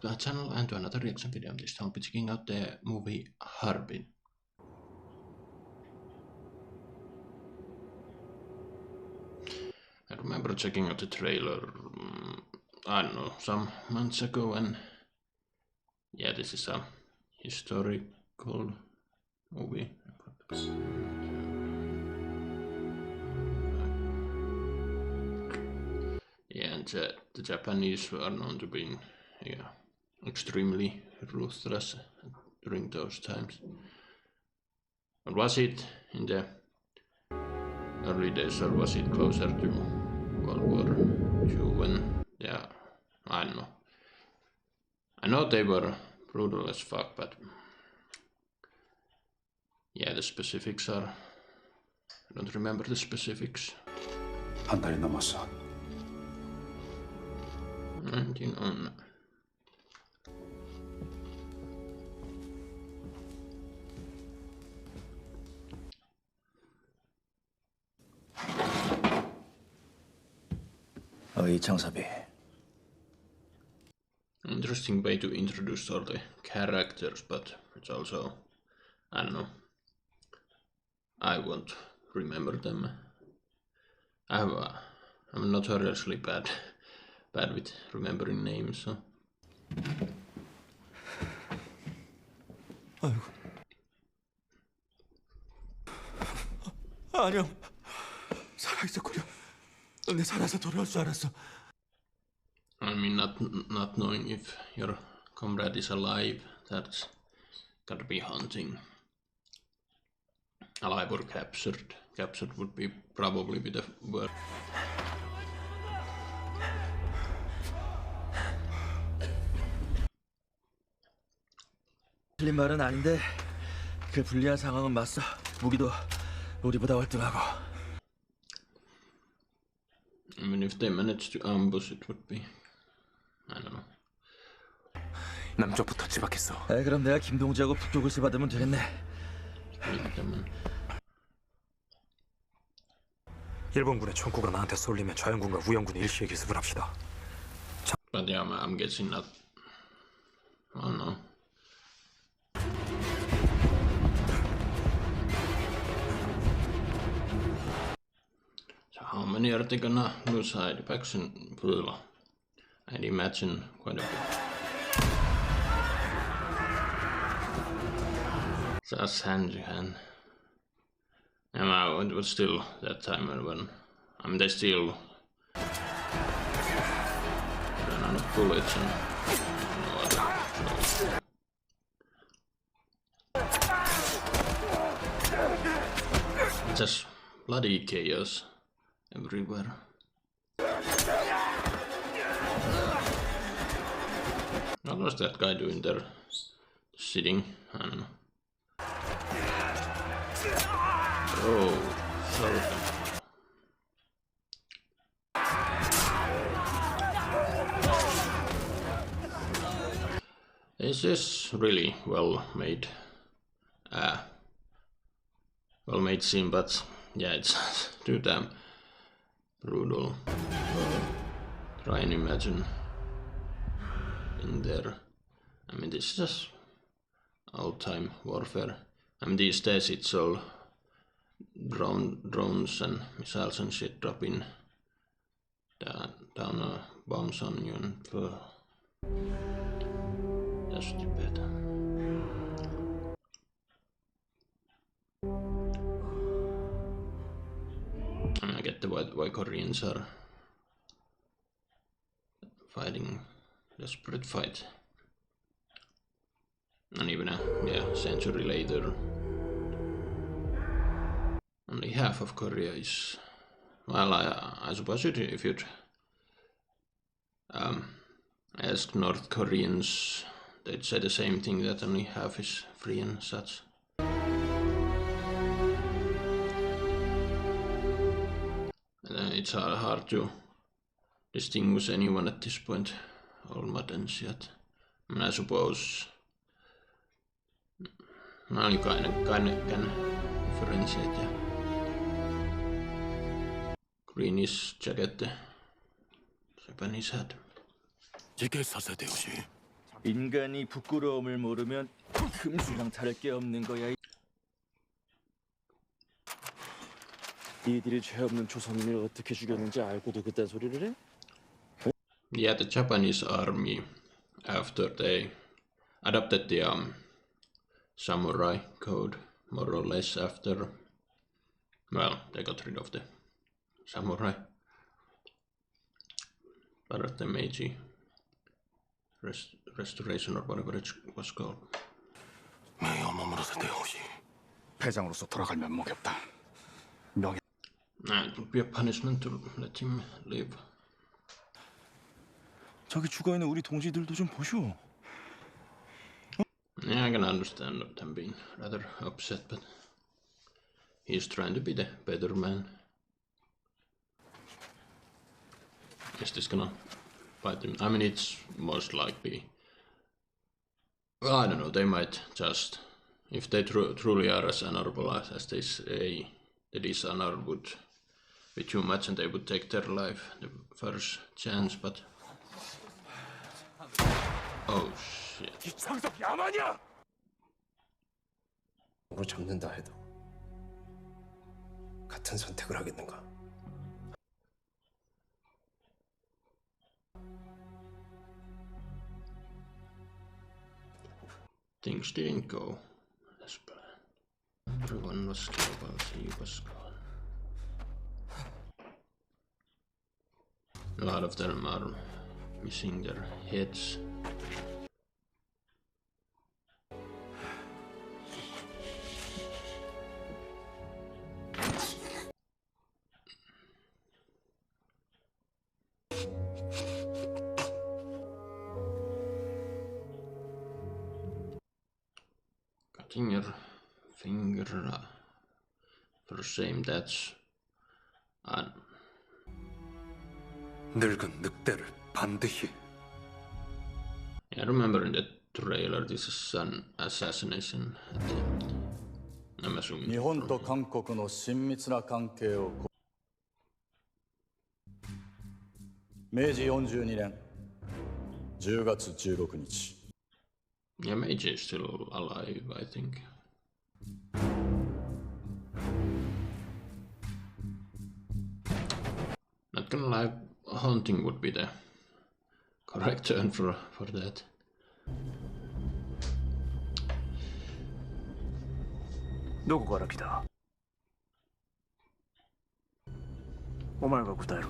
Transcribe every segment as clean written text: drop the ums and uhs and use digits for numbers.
to our channel and to another reaction video. This time we'll be checking out the movie Harbin. I remember checking out the trailer, I don't know, some months ago, and yeah, this is a historical movie. Yeah, and the Japanese were known to be extremely ruthless during those times. But was it in the early days, or was it closer to World War II when, yeah, I don't know. I know they were brutal as fuck, but yeah, the specifics are, I don't remember the specifics. 한 달이 넘었어. 1909. 이창섭이. Interesting way to introduce all the characters, but it's also, I don't know, I won't remember them. I'm notoriously bad with remembering names, so. 아이고. 안녕. 살아있었구려. 내 살아서 돌아올 줄 알았어. I mean, not knowing if your comrade is alive, that's gotta be haunting. Alive or captured. Captured would be probably be the word. 틀린 말은 아닌데 그 불리한 상황은 맞서. 무기도 우리보다 월등하고. Even if they managed to ambush, it would be, I don't know. 남쪽부터 지박했어. 그럼 내가 김동지하고 북쪽을 받으면 되겠네. 일본군의 총구가 나한테 쏠리면 자연군과 우영군이 일시에 기습을 합시다. But yeah, I'm guessing that. Oh no. So how many are they gonna lose side packs in Pula? I'd imagine quite a bit. That's hand in hand. And it was still that time when I mean they still ran out of bullets and no other. So just bloody chaos everywhere. What was that guy doing there? Sitting? I don't know. Oh, sorry. This is really well made scene, but yeah, it's too damn brutal. Try and imagine in there. I mean, this is just old-time warfare. I mean, these days it's all drones and missiles and shit dropping down bombs on you, and that's stupid. I mean, I get why Koreans are fighting desperate fight, and even a century later, only half of Korea is, well, I suppose if you'd ask North Koreans, they'd say the same thing, that only half is free and such. And it's hard to distinguish anyone at this point, all moderns yet. I mean, I suppose, well, you kind of can differentiate, yeah. Greenish jacket, Japanese hat. 이게 사세대우시. 인간이 부끄러움을 모르면 금수랑 다를 게 없는 거야. 이들이 죄 없는 조선인을 어떻게 죽였는지 알고도 그딴 소리를 해? Yeah, the Japanese army, after they adopted the samurai code, more or less after, well, they got rid of the samurai, but at the Meiji restoration or whatever it was called. 패장으로서 돌아갈 면목이 없다. 명예. It would be a punishment to let him live. 저기 죽어있는 우리 동지들도 좀 보시오. Yeah, I can understand them being rather upset, but he's trying to be the better man. Is this gonna bite him? I mean, it's most likely. Well, I don't know, they might just, if they truly are as honorable as they say, the dishonor would be too much and they would take their life the first chance, but... Oh shit. 이창섭 야만이야! 으로 잡는다 해도 같은 선택을 하겠는가? Things didn't go as planned. Everyone was killed while he was gone. A lot of them are missing their heads. Cutting your finger for shame, that's 늙은 늑대를 반드시. I remember in the trailer this is an assassination attempt. I'm assuming 日本と韓国の親密な関係を明治42年10月16日 Yeah, Meiji is still alive, I think. Not gonna lie, hunting would be the correct term for that. どこから来た？お前が答えろ。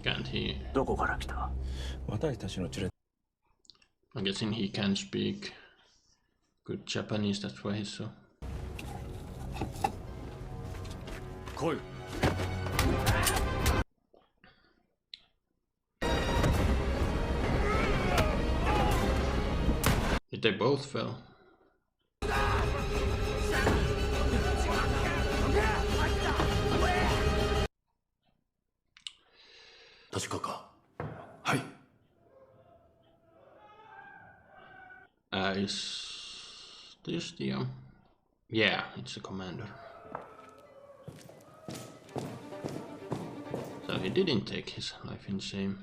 Can't he? どこから来た？私たちの連れ I'm guessing he can speak good Japanese, that's why he's so. 来い Did they both fell? 確かか。はい。 Is this the yeah, it's the commander. So he didn't take his life in shame.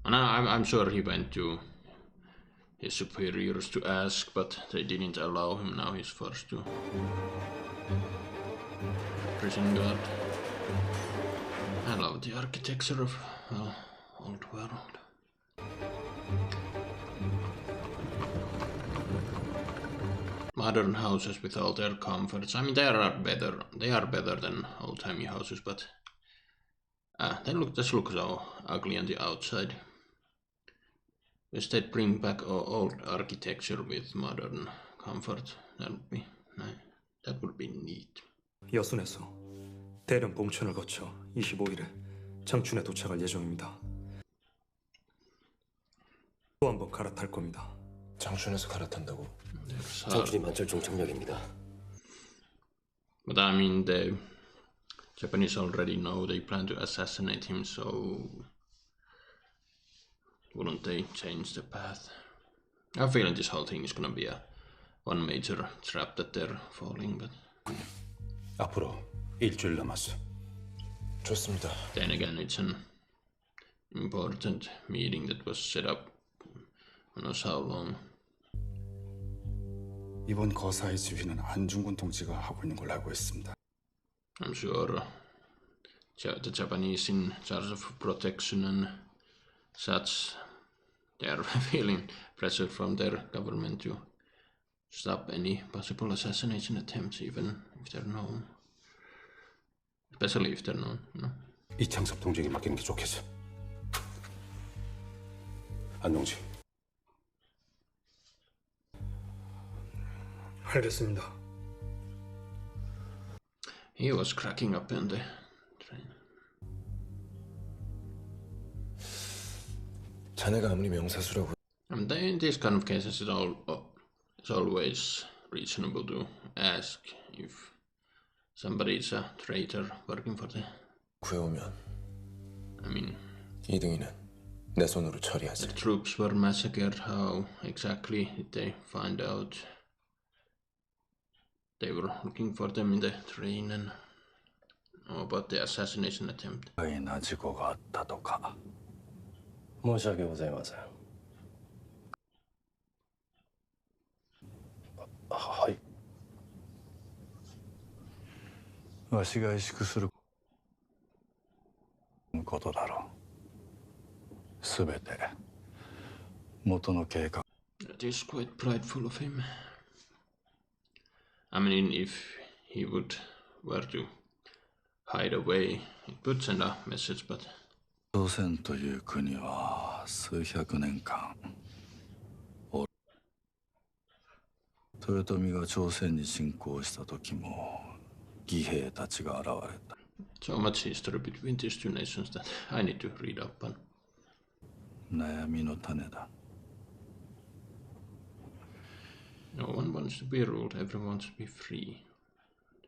And I'm sure he went to his superiors to ask, but they didn't allow him. Now he's forced to prison guard. I love the architecture of old world. Modern houses with all their comforts. I mean, they are better than old-timey houses, but they just look so ugly on the outside. If they'd bring back old architecture with modern comfort, that would be neat. 여순에서 대련 봉천을 거쳐 25일에 장춘에 도착할 예정입니다. 또 한 번 갈아탈 겁니다. 장춘에서 갈아탄다고? So, 장춘이 만철중 정력입니다. but I mean, the Japanese already know they plan to assassinate him, so wouldn't they change the path? I have a feeling this whole thing is gonna be one major trap that they're falling, but 앞으로 일주일 남았어. 좋습니다. then again, it's an important meeting that was set up Who knows how long. 이번 거사의 지휘는 안중근 동지가 하고 있는 걸로 알고 있습니다. I'm sure the Japanese in charge of protection and such, they are feeling pressure from their government to stop any possible assassination attempts, even if they're known. Especially if they're known, you know. 이창섭 동지에게 맡기는 게 좋겠어. 안 동지. 알겠습니다. He was cracking up in the train. 자네가 아무리 명사수라고 And in these kind of cases, it's always reasonable to ask if somebody is a traitor working for the. 구해오면 I mean, 이등이는 내 손으로 처리하지. the troops were massacred. How exactly did they find out? They were looking for them in the train and about the assassination attempt. な事故があったとか。申し訳ございません。はい。わしが萎縮することだろう。すべて元の計画。 It is quite prideful of him. I mean, if he were to hide away, it would send a message, but 朝鮮という国は数百年間豊臣が朝鮮に侵攻した時も義兵たちが現れた。 so much history between these two nations that I need to read up on. 悩みの種だ。 No one wants to be ruled, everyone wants to be free.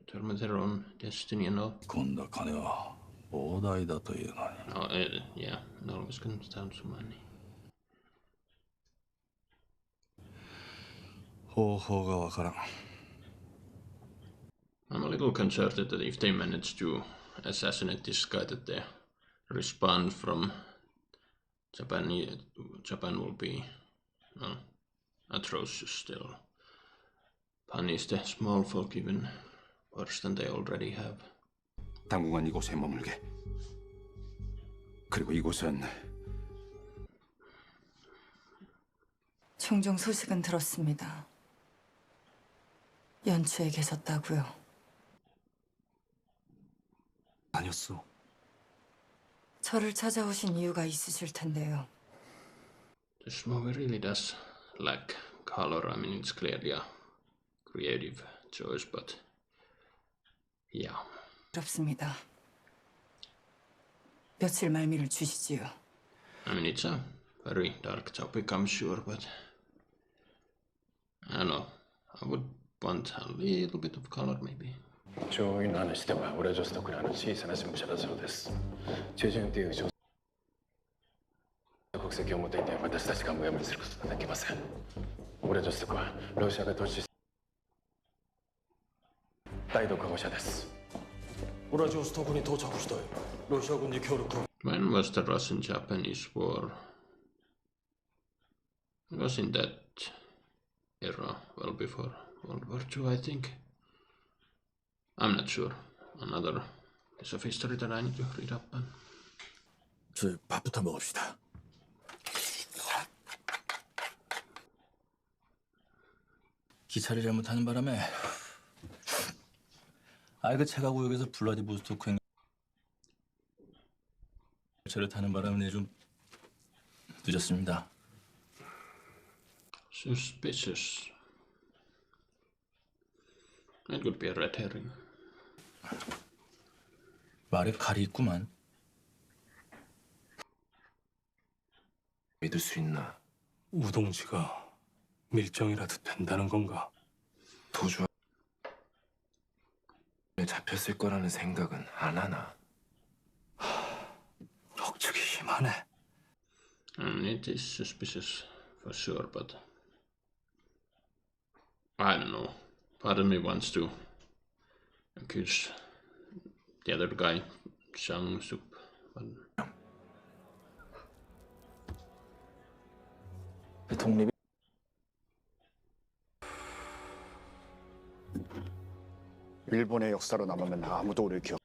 Determine their own destiny and all. 今度は金は膨大だというのに。 Oh, yeah, it always comes down to money. 方法がわからん。 I'm a little concerned that if they manage to assassinate this guy, that the response from Japan will be, well, atrocious still. Punish the small folk even worse than they already have. 당분간 이곳에 머물게. 그리고 이곳은 종종 소식은 들었습니다. 연초에 계셨다고요. 아니었어. 저를 찾아오신 이유가 있으실 텐데요. This movie really does lack color. I mean, it's clearly a creative choice, but yeah. 그렇습니다. 며칠 말미를 주시지요. I mean, it's a very dark topic, I'm sure, but I don't know. I would want a little bit of color, maybe. 上院の話では俺女子とクラの小さな新聞社だそうです。中旬っていう女国籍を持っていて私たちがむやみにすることはできません。俺女子とはロシアが統治大同化護者です。 우라 조스토군이 도착했어요. 러시아군이協力. When was the Russian-Japanese War? It was in that era, well before World War II, I think. I'm not sure. Another piece of history that I need to read up on. 저희 밥부터 먹읍시다. 기차를 잘못하는 바람에 그 체가구역에서 블라디보스토크 열차를 타는 바람에 좀 늦었습니다. Suspicious. It could be a red herring. 말에 칼이 있구만. 믿을 수 있나? 우동지가 밀정이라도 된다는 건가? 도주에 잡혔을 거라는 생각은 안 하나? 억측이 심하네. It is suspicious for sure, but I don't know. Part of me wants to accuse the other guy, Sang-sup, but 독립이 일본의 역사로 남으면 아무도 우리를 기억.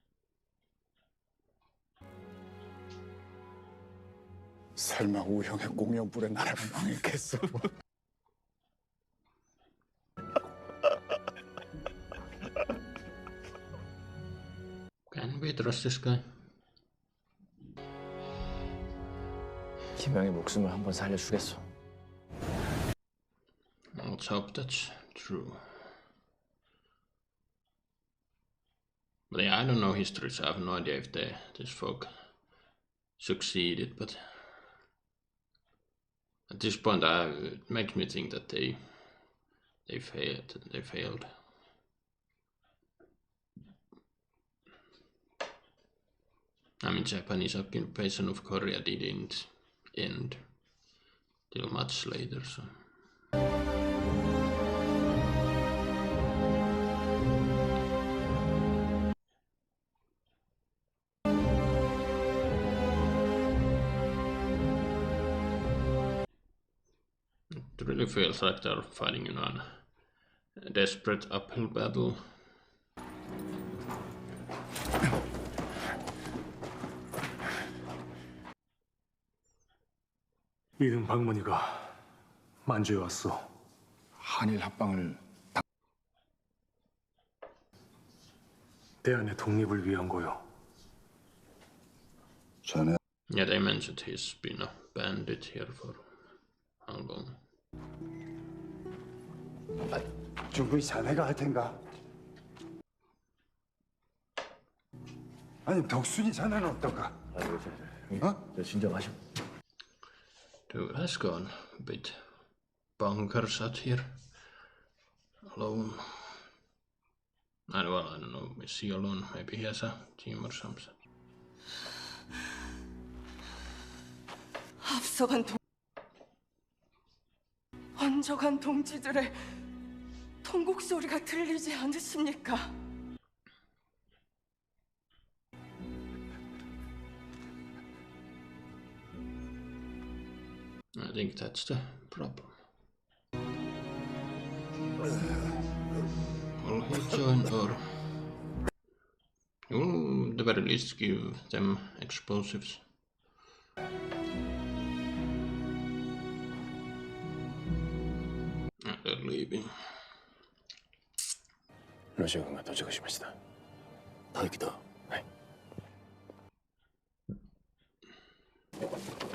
설마 우형의 공연불에 나라가 망했겠어? Can we trust this guy? 김영의 목숨을 한번 살려주겠어. Let's hope that's true. But yeah, I don't know history, so I have no idea if this folk succeeded, but at this point it makes me think that they failed. I mean, Japanese occupation of Korea didn't end till much later, so. It really feels like they're fighting in a desperate uphill battle. 이등 박문희가 만주에 왔어. 한일 합방을 대한의 독립을 위한 거요. 전에 Yeah, they mentioned he's been a bandit here for how long? 중국이 자네가 할 텐가? 아니 덕순이 자네는 어떨까? 저 진정하시오. Dude has gone a bit bonkers out here. Alone. I don't know, is he alone? Maybe he has a team or something. 앞서간 번져간 동지들의 통곡 소리가 들리지 않으십니까? I think that's the problem. Will he join or he will at the very least give them explosives? They're leaving. 러시아군가 도착을しました. 다행이다.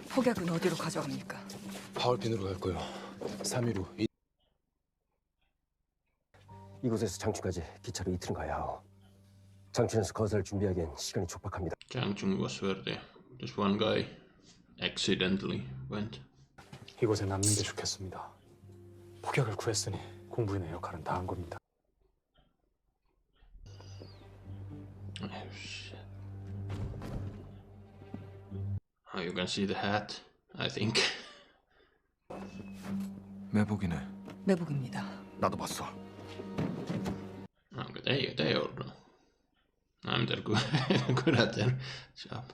폭약은 어디로 가져갑니까? 하얼빈으로 갈 거요. 3일 후. 이곳에서 장춘까지 기차로 이틀은 가야 하오. 장춘에서 거사를 준비하기엔 시간이 촉박합니다. Changchun was where this one guy accidentally went. 이곳에 남는 게 좋겠습니다. 폭약을 구했으니 공부인의 역할은 다 한 겁니다. Oh shit. Oh, you can see the hat, I think. 매복이네. 매복입니다. 나도 봤어. Okay, they all know. They're good, good at their job.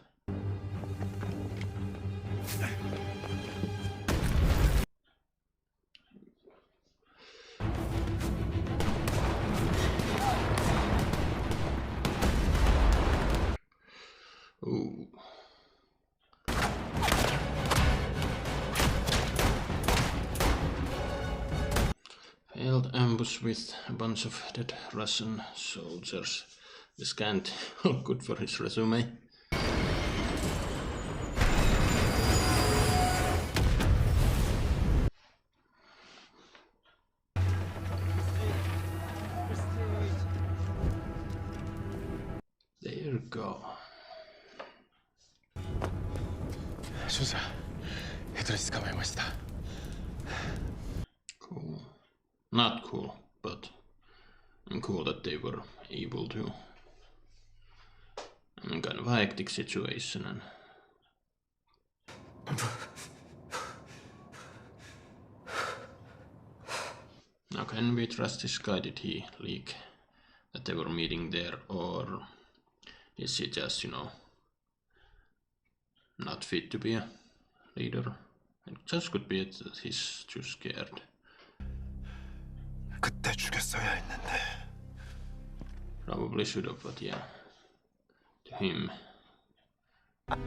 Ooh. Failed ambush with a bunch of dead Russian soldiers. This can't look good for his resume. There you go. 준사, 헤드레스 捕まえました. Cool. Not cool, but cool that they were able to. I mean, kind of a hectic situation and now can we trust this guy? Did he leak that they were meeting there, or is he just, not fit to be a leader It just could be that he's too scared. 그때 죽였어야 했는데. Probably should have, but yeah. To him. Yep.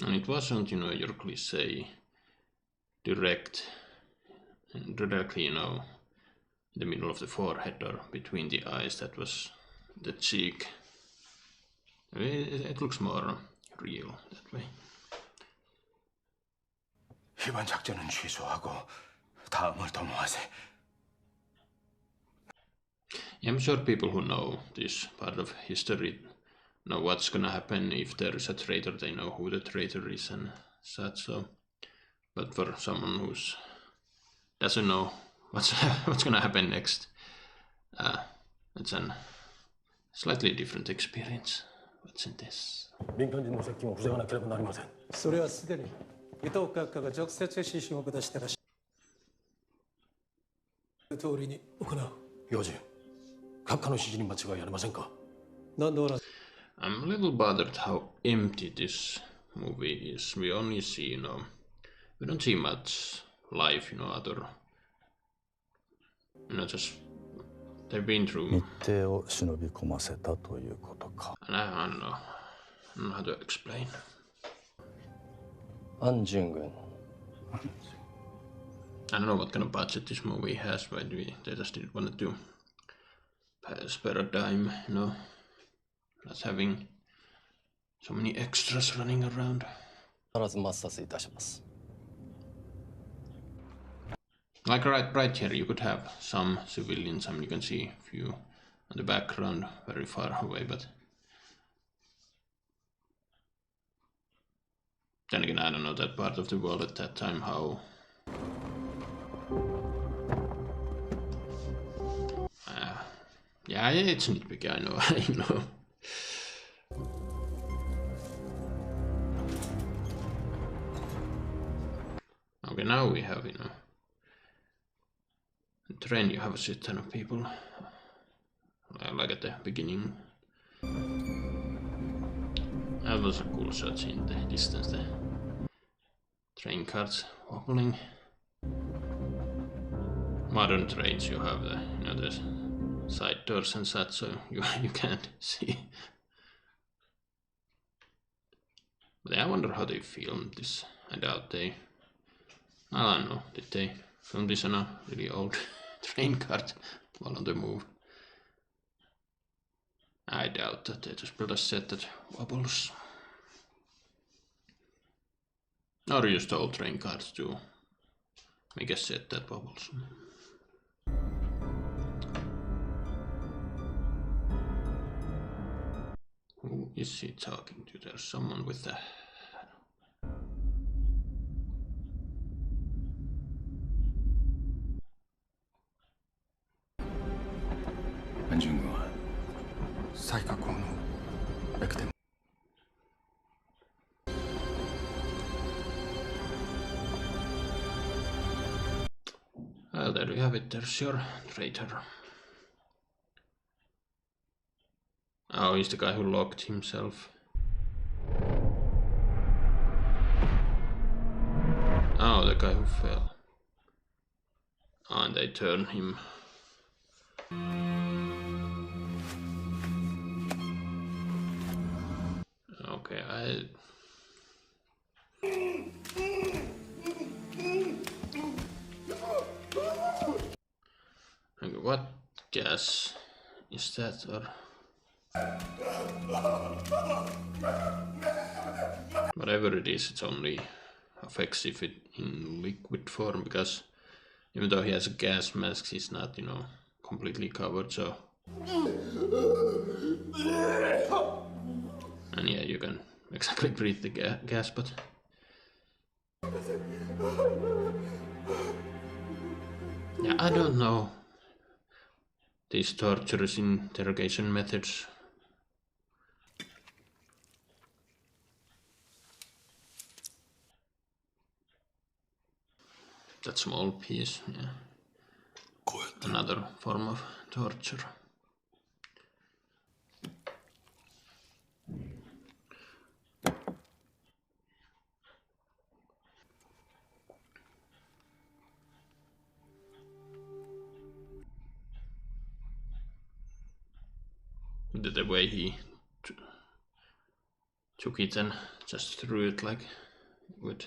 And it wasn't, your cliche directly, in the middle of the forehead or between the eyes. That was the cheek. It looks more real that way. 이번 작전은 취소하고 다음을 도모하세. I'm sure people who know this part of history know what's gonna happen if there is a traitor. They know who the traitor is and such. So, but for someone who doesn't know what's gonna happen next, it's a slightly different experience. What's in this? 民間人の接近を防がなければなりません。それはすでに伊藤閣下が直接指示を下したらしい。通りに行う。用心。閣下の指示に間違いありませんか。なんでおら。I'm a little bothered how empty this movie is. We only see, we don't see much life, other, just they've been through. 日程を忍び込ませたということか。And I don't know how to explain. 安順軍。I don't know what kind of budget this movie has, but they just didn't want to spare a dime, not having so many extras running around. 必ず抹殺いたします。 Like right here, you could have some civilians. You can see a few in the background, very far away, but then again, I don't know that part of the world at that time, how yeah, it's nitpicky, I know, I know. Okay, now we have, train, you have a shit ton of people, like at the beginning. That was a cool shot in the distance, the train carts wobbling. Modern trains, you have the, the side doors and such, so you can't see. But I wonder how they filmed this. I doubt they. I don't know, did they film this on a really old train cart while on the move? I doubt that they just built a set that wobbles. Or used old train carts to make a set that wobbles. Who is he talking to? There's someone with a... 안준군, 사이가 공로 이렇게 된. Well, there you have it. There's your traitor. Oh, he's the guy who locked himself. Oh, the guy who fell. Oh, and they turn him. Okay, Okay, what gas is that, or whatever it is, it's only affects if it in liquid form, because even though he has a gas mask, he's not, completely covered, so. And yeah, you can exactly breathe the gas, but yeah, I don't know these torturous interrogation methods. that small piece, yeah. Another form of torture. The way he took it and just threw it like would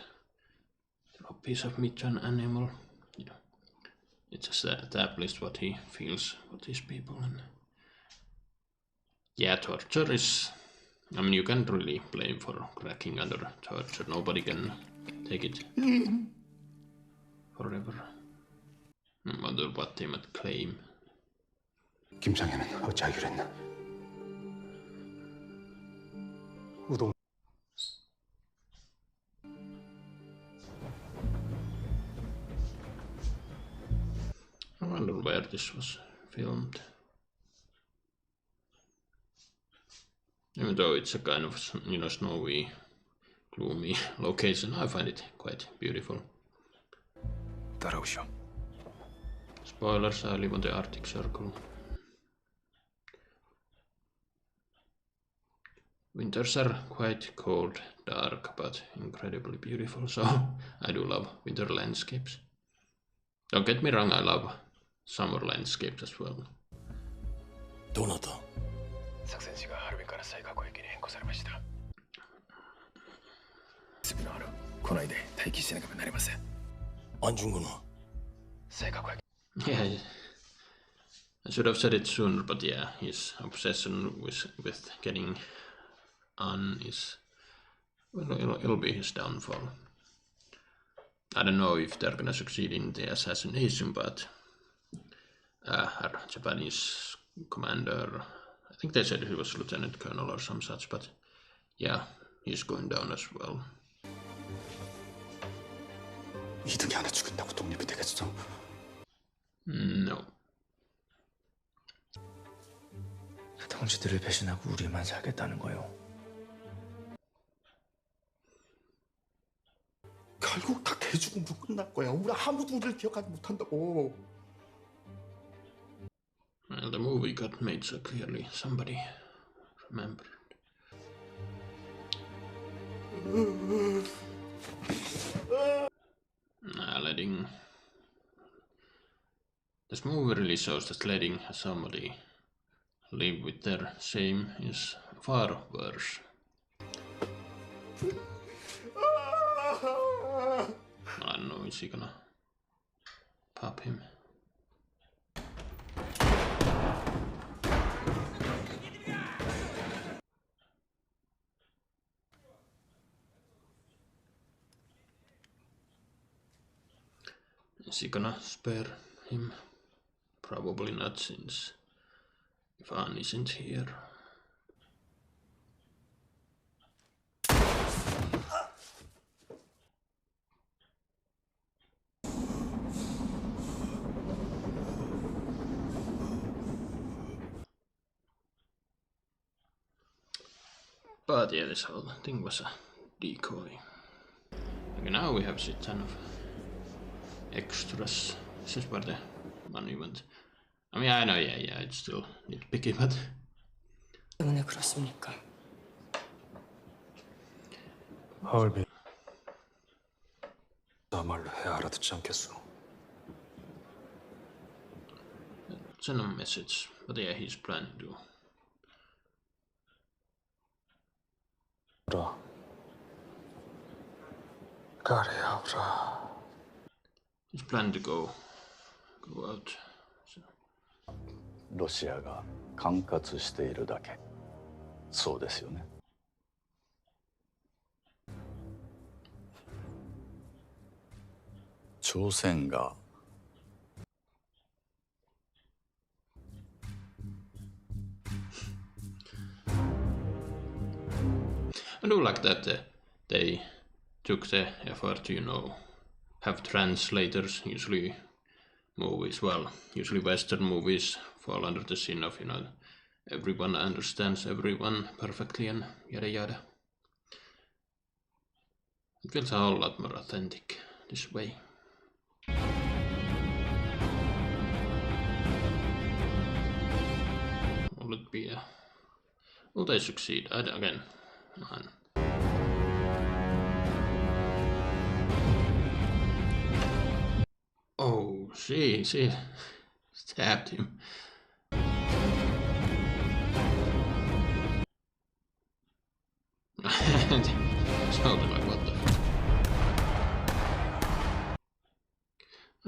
throw a piece of meat to an animal. Yeah. It just established what he feels about these people. And yeah, torture is... I mean, you can't really blame for cracking under torture. Nobody can take it forever. No matter what they might claim. 김상현은 어찌 하기로 했나? 우동. I wonder where this was filmed. Even though it's a kind of, snowy, gloomy location, I find it quite beautiful. 따라오시오. Spoilers, I live on the Arctic Circle. Winters are quite cold, dark, but incredibly beautiful, so I do love winter landscapes. Don't get me wrong, I love summer landscapes as well. どうなった？作戦士がハルビンから再確保駅に変更されました。スピのある来ないで待機しなければなりません。安順後の再確保駅。 Yeah, I should have said it sooner, but yeah, his obsession with getting on is... Well, it'll be his downfall. I don't know if they're gonna succeed in the assassination, but our Japanese commander, I think they said he was lieutenant colonel or some such, but yeah, he's going down as well. 이등이 하나 죽인다고 독립이 되겠어? No. 동지들을 배신하고 우리만 살겠다는 거요. 결국 다 개죽음으로 끝날 거야. 우리 아무도 우리를 기억하지 못한다고. Well, the movie got made so clearly somebody remembered. Letting... This movie really shows that letting somebody live with their shame is far worse. I don't know, is he gonna pop him? Is he gonna spare him? Probably not, since Ivan isn't here. But yeah, this whole thing was a decoy. Okay, now we have a ton of extras. This is where the money went. I mean, I know, yeah, it's still nitpicky, but... 때문에 그렇습니까? 하얼빈. 나 말로 해야 알아듣지 않겠어. Send him a message, but yeah, he's planning to. 울어. 가래야 울어. He's planning to go out. So. ロシアが管轄しているだけ。そうですよね。朝鮮が I do like that they took the effort to, have translators. Usually movies, well, usually Western movies fall under the sin of, everyone understands everyone perfectly and yada yada. It feels a whole lot more authentic this way. be a... Will they succeed? Again, man. Oh, she stabbed him. Sounded like what the fuck.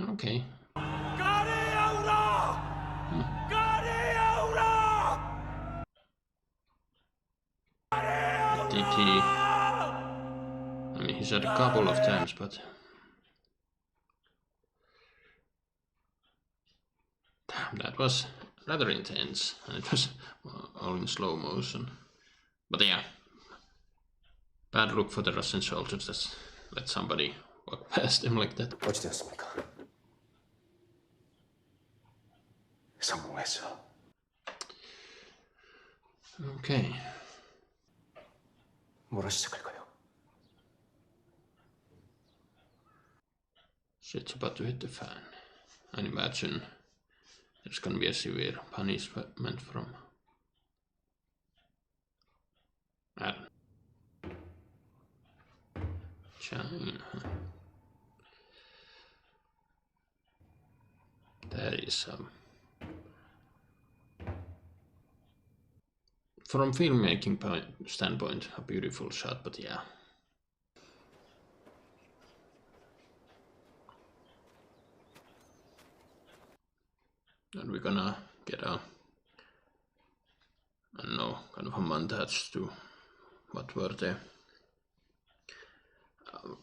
Okay. Did he... I mean, he said a couple of times, but... Damn, that was rather intense. And it was all in slow motion. But yeah. Bad look for the Russian soldiers. Just let somebody walk past him like that. 어찌되었습니까? 성공했어. Okay. 뭐라 시작할까요? Shit's about to hit the fan. And imagine there's gonna be a severe punishment from China. That is from filmmaking standpoint, a beautiful shot, but yeah. And we're gonna get a, I don't know, kind of a montage to what were the,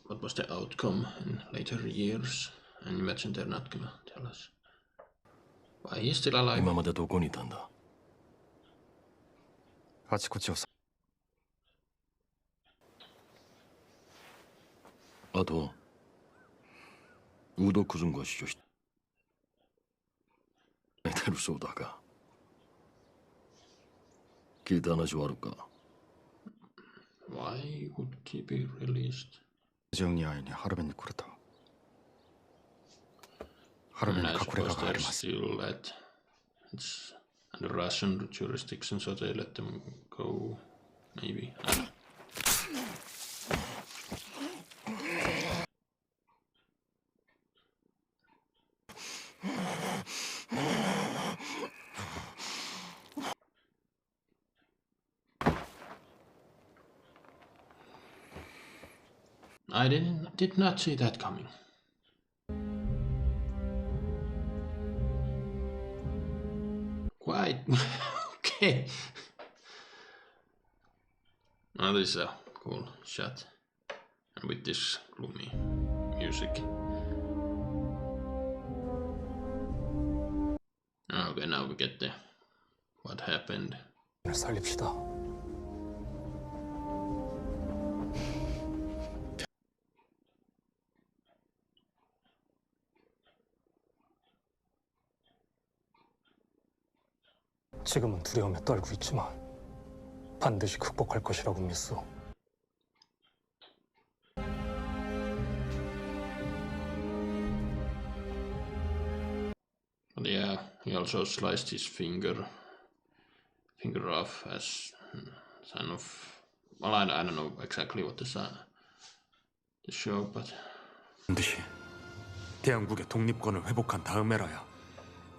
what was the outcome in later years. And imagine they're not gonna tell us why he's still alive. 今までどこにいたんだ？あちこちをさ。あと、ウドクズンが主張してるそうだが、聞いた話はあるか？ Why would he be released? 정리 아이니 하르벤이 그렇다. 하르벤이 I 가쿠레가 suppose they're 가리마스. still at, it's under Russian jurisdiction, so they let them go, maybe. I don't know. I did not see that coming. Quite okay. Now this is a cool shot, and with this gloomy music. Okay, now we get the what happened. 살립시다. 지금은 두려움에 떨고 있지만 반드시 극복할 것이라고 믿소. But yeah, he also sliced his finger off as sign of. Well, I don't know exactly what the show, but 반드시 대한국의 독립권을 회복한 다음에라야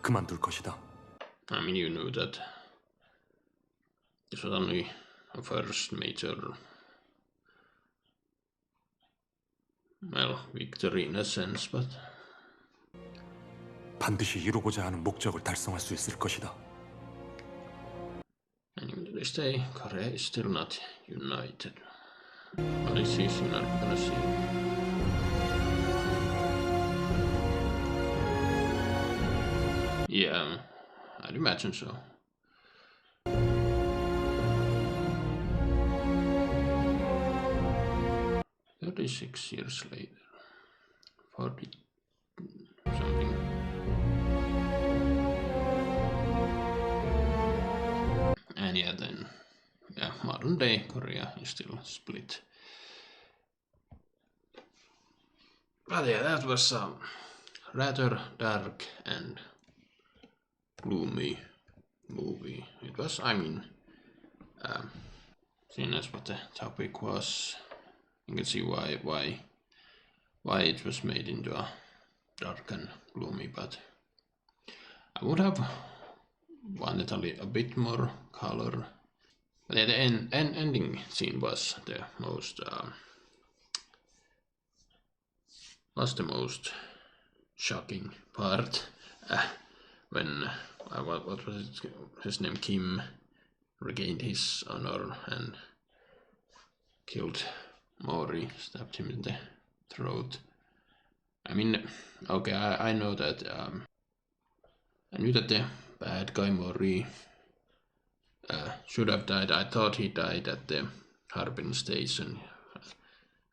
그만둘 것이다. I mean, you knew that this was only a first major, well, victory in a sense, but 반드시 이루고자 하는 목적을 달성할 수 있을 것이다. and even to this day, Korea is still not united. What is he not gonna see? Yeah, I'd imagine so. "36 years later, 40 something." And yeah, then, yeah, modern day Korea is still split. But yeah, that was a rather dark and gloomy movie. It it was, I mean, seeing as what the topic was, you can see why it was made into a dark and gloomy, but I would have wanted a bit more color. But yeah, the ending scene was the most shocking part when what was his name, Kim, regained his honor and killed Mori, stabbed him in the throat. I mean, okay, I know that I knew that the bad guy Mori should have died. I thought he died at the Harbin station.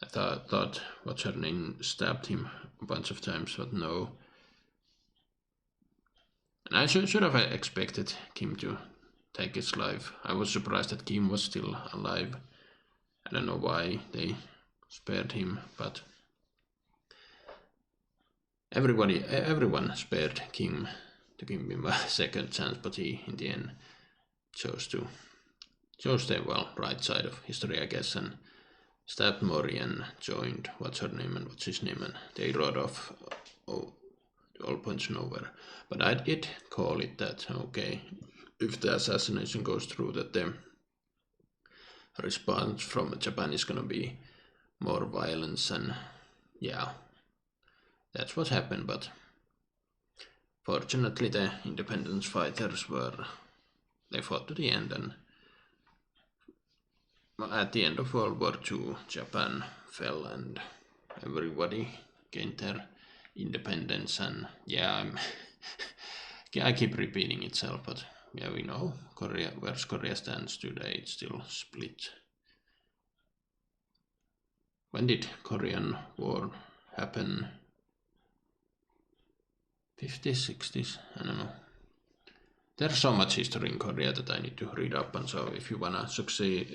I thought what's her name stabbed him a bunch of times, but no. And I should have expected Kim to take his life. I was surprised that Kim was still alive. I don't know why they spared him, but everyone spared Kim to give him a second chance, but he in the end chose the right side of history, I guess, and stabbed Mori and joined what's his name, and they rode off to all points nowhere. But I did call it that, okay, if the assassination goes through, that the response from Japan is gonna be more violence, and yeah, that's what happened. But fortunately the independence fighters they fought to the end, and at the end of World War II, Japan fell and everybody gained their independence. And yeah, I keep repeating itself, but yeah, we know where Korea stands today. It's still split. When did Korean War happen? 50s, 60s? I don't know. There's so much history in Korea that I need to read up on. So if you wanna succeed,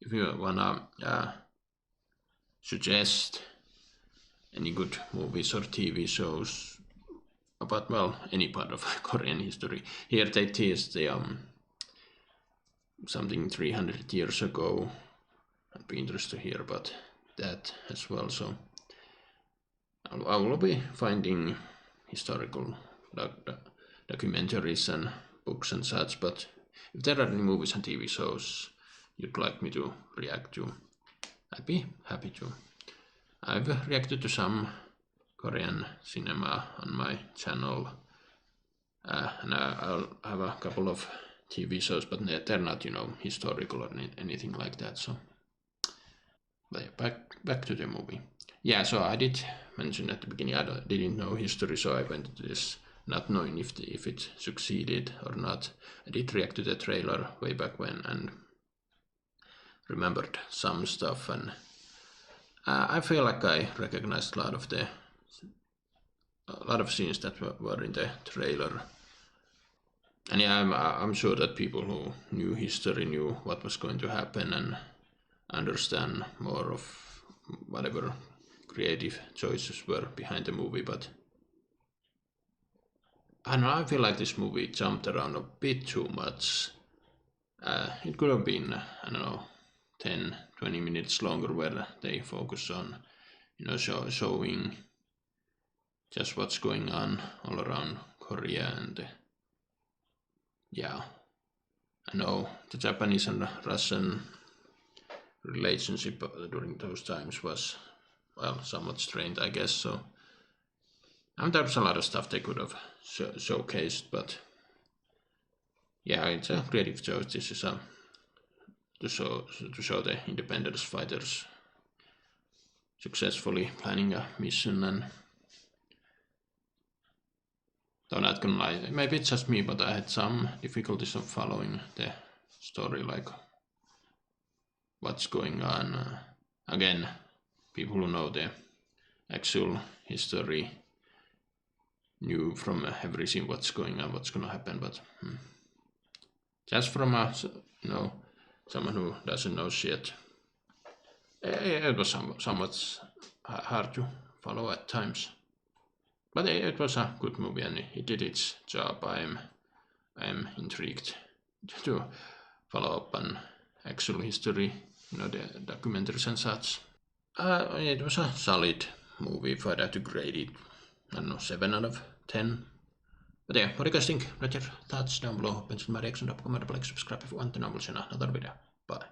if you wanna suggest any good movies or TV shows about, well, any part of Korean history, here they teased the something 300 years ago. I'd be interested to hear about that as well. So I will be finding historical documentaries and books and such, but if there are any movies and TV shows you'd like me to react to, I'd be happy to. I've reacted to some Korean cinema on my channel, and I'll have a couple of TV shows, but they're not, historical or anything like that. So, but yeah, back to the movie. Yeah, so I did mention at the beginning I didn't know history, so I went into this not knowing if it succeeded or not. I did react to the trailer way back when and remembered some stuff, and I feel like I recognized a lot of scenes that were in the trailer. And yeah, I'm sure that people who knew history knew what was going to happen and understand more of whatever creative choices were behind the movie, but I don't know, I feel like this movie jumped around a bit too much. It could have been, I don't know, 10-20 minutes longer where they focus on, showing just what's going on all around Korea. And yeah, I know the Japanese and Russian relationship during those times was, well, somewhat strained, I guess. So there's a lot of stuff they could have showcased, but yeah, it's a creative choice. This is to show the independence fighters successfully planning a mission. And though not gonna lie, maybe it's just me, but I had some difficulties of following the story, like what's going on. Again, people who know the actual history knew from every scene what's going on, what's gonna happen, but just from someone who doesn't know shit, it was somewhat hard to follow at times. But it was a good movie and it did its job. I am intrigued to follow up on actual history, the documentaries and such. It was a solid movie. If I'd have to grade it, I don't know, 7 out of 10. But yeah, what do you guys think? Write your thoughts down below. Mention my reaction, comment, like, subscribe if you want, and I will see you in another video. Bye.